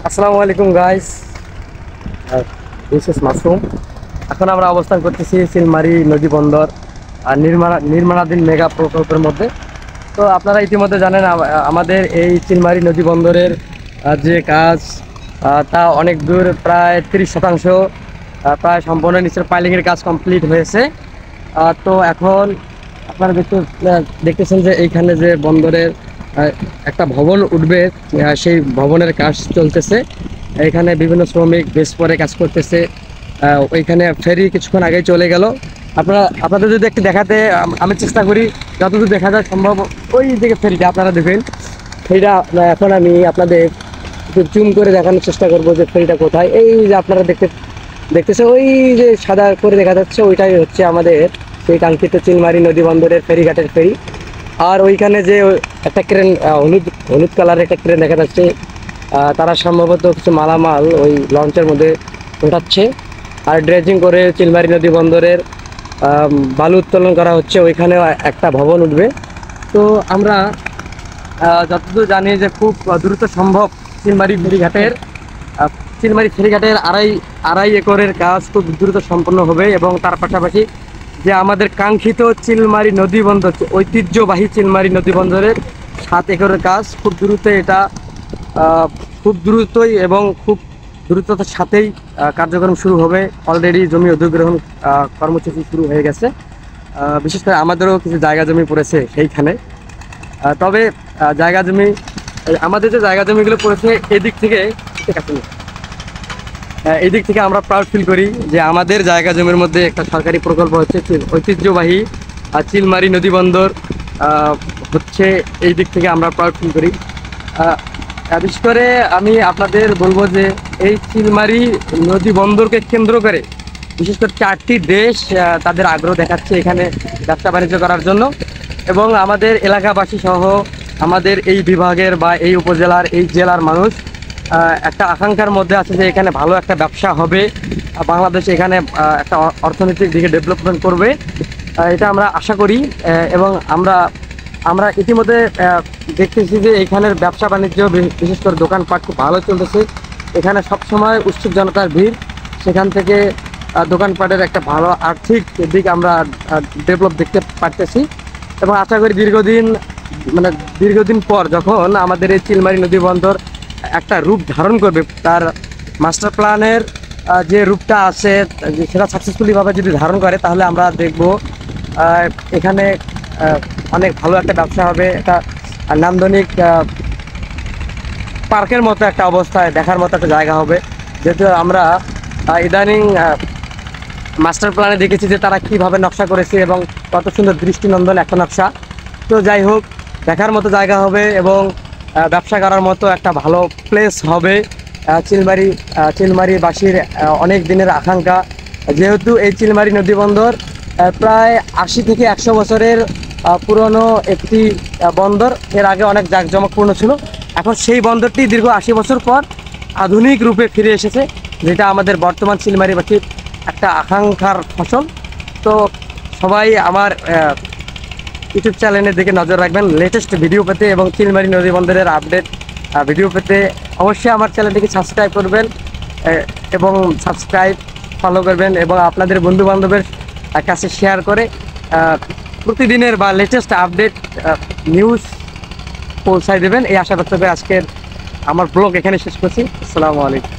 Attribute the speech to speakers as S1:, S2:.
S1: আসসালামু আলাইকুম guys, this is Masum. এখন আমরা অবস্থান করতেছি চিলমারী নদী বন্দর আর নির্মাণাধীন মেগা প্রকল্পের মধ্যে। তো আপনারা ইতিমধ্যে জানেন আমাদের এই চিলমারী নদী বন্দরের যে কাজ তা অনেক দূর, প্রায় 30% প্রায় সম্পূর্ণ নিচের পাইলিংয়ের কাজ কমপ্লিট হয়েছে। তো এখন আপনারা দেখতেছেন যে এইখানে যে বন্দরের একটা ভবন উঠবে, সেই ভবনের কাজ চলতেছে। এখানে বিভিন্ন শ্রমিক বেশ পরে কাজ করতেছে। ওইখানে ফেরি কিছুক্ষণ আগেই চলে গেল। আপনাদের যদি একটু দেখাতে আমি চেষ্টা করি, যতদূর দেখা যায় সম্ভব। ওই দিকে ফেরিটা আপনারা দেখবেন, ফেরিটা এখন আমি আপনাদের একটু জুম করে দেখানোর চেষ্টা করবো যে ফেরিটা কোথায়। এই যে আপনারা দেখতেছে ওই যে সাদা করে দেখা যাচ্ছে, ওইটাই হচ্ছে আমাদের সেই কাঙ্ক্ষিত চিলমারী নদী বন্দরের ফেরিঘাটের ফেরি। আর ওইখানে যে একটা ক্রেন, হলুদ কালারের একটা ক্রেন দেখা যাচ্ছে, তারা সম্ভবত কিছু মালামাল ওই লঞ্চের মধ্যে ওঠাচ্ছে। আর ড্রেজিং করে চিলমারী নদী বন্দরের বালু উত্তোলন করা হচ্ছে। ওইখানেও একটা ভবন উঠবে। তো আমরা যতদূর জানি যে খুব দ্রুত সম্ভব চিলমারী ফেরিঘাটের আড়াই একরের কাজ খুব দ্রুত সম্পন্ন হবে। এবং তার পাশাপাশি যে আমাদের কাঙ্ক্ষিত চিলমারী নদী বন্দর, ঐতিহ্যবাহী চিলমারী নদী বন্দরের 7 একরের কাজ খুব দ্রুত, এটা খুব দ্রুতই এবং খুব দ্রুততার সাথেই কার্যক্রম শুরু হবে। অলরেডি জমি অধিগ্রহণ কর্মসূচি শুরু হয়ে গেছে। বিশেষ করে আমাদেরও কিছু জায়গা জমি পড়েছে সেইখানে। তবে আমাদের যে জায়গা জমিগুলো পড়েছে এদিক থেকে আমরা প্রাউড ফিল করি যে আমাদের জায়গা জমির মধ্যে একটা সরকারি প্রকল্প হচ্ছে ঐতিহ্যবাহী চিলমারী নদী বন্দর হচ্ছে। এই দিক থেকে আমরা প্রাউড ফিল করি। বিশেষ করে আমি আপনাদের বলবো যে এই চিলমারী নদী বন্দরকে কেন্দ্র করে বিশেষ করে 4টি দেশ তাদের আগ্রহ দেখাচ্ছে এখানে ব্যবসা বাণিজ্য করার জন্য। এবং আমাদের এলাকাবাসী সহ আমাদের এই বিভাগের বা এই উপজেলার, এই জেলার মানুষ একটা আকাঙ্ক্ষার মধ্যে আছে যে এখানে ভালো একটা ব্যবসা হবে, বাংলাদেশ এখানে একটা অর্থনৈতিক দিকে ডেভেলপমেন্ট করবে, এটা আমরা আশা করি। এবং আমরা ইতিমধ্যে দেখতেছি যে এখানের ব্যবসা বাণিজ্য, বিশেষ করে দোকানপাট খুব ভালো চলতেছে। এখানে সবসময় উৎসুক জনতার ভিড়। সেখান থেকে দোকানপাটের একটা ভালো আর্থিক দিক আমরা ডেভেলপ দেখতে পারতেছি। এবং আশা করি দীর্ঘদিন পর যখন আমাদের এই চিলমারী নদী বন্দর একটা রূপ ধারণ করবে, তার মাস্টার প্ল্যানের যে রূপটা আছে সেটা সাকসেসফুলিভাবে যদি ধারণ করে, তাহলে আমরা দেখব এখানে অনেক ভালো একটা ব্যবসা হবে। একটা নান্দনিক পার্কের মতো একটা অবস্থায় দেখার মতো একটা জায়গা হবে। যেহেতু আমরা ইদানিং মাস্টার প্ল্যানে দেখেছি যে তারা কীভাবে নকশা করেছে এবং কত সুন্দর দৃষ্টিনন্দন একটা নকশা। তো যাই হোক, দেখার মতো জায়গা হবে এবং ব্যবসা করার মতো একটা ভালো প্লেস হবে। চিলমারীবাসীর অনেক দিনের আকাঙ্ক্ষা। যেহেতু এই চিলমারী নদী বন্দর প্রায় 80 থেকে 100 বছরের পুরনো একটি বন্দর। এর আগে অনেক জাঁকজমকপূর্ণ ছিল। এখন সেই বন্দরটি দীর্ঘ 80 বছর পর আধুনিক রূপে ফিরে এসেছে, যেটা আমাদের বর্তমান চিলমারীবাসীর একটা আকাঙ্ক্ষার ফসল। তো সবাই আমার ইউটিউব চ্যানেলের দিকে নজর রাখবেন লেটেস্ট ভিডিও পেতে এবং চিলমারী নদী বন্দরের আপডেট ভিডিও পেতে। অবশ্যই আমার চ্যানেলটিকে সাবস্ক্রাইব করবেন এবং ফলো করবেন এবং আপনাদের বন্ধুবান্ধবের কাছে শেয়ার করে প্রতিদিনের বা লেটেস্ট আপডেট নিউজ পৌঁছায় দেবেন। এই আশা করতে হবে আজকের আমার ব্লগ এখানে শেষ করছি। আসসালামু আলাইকুম।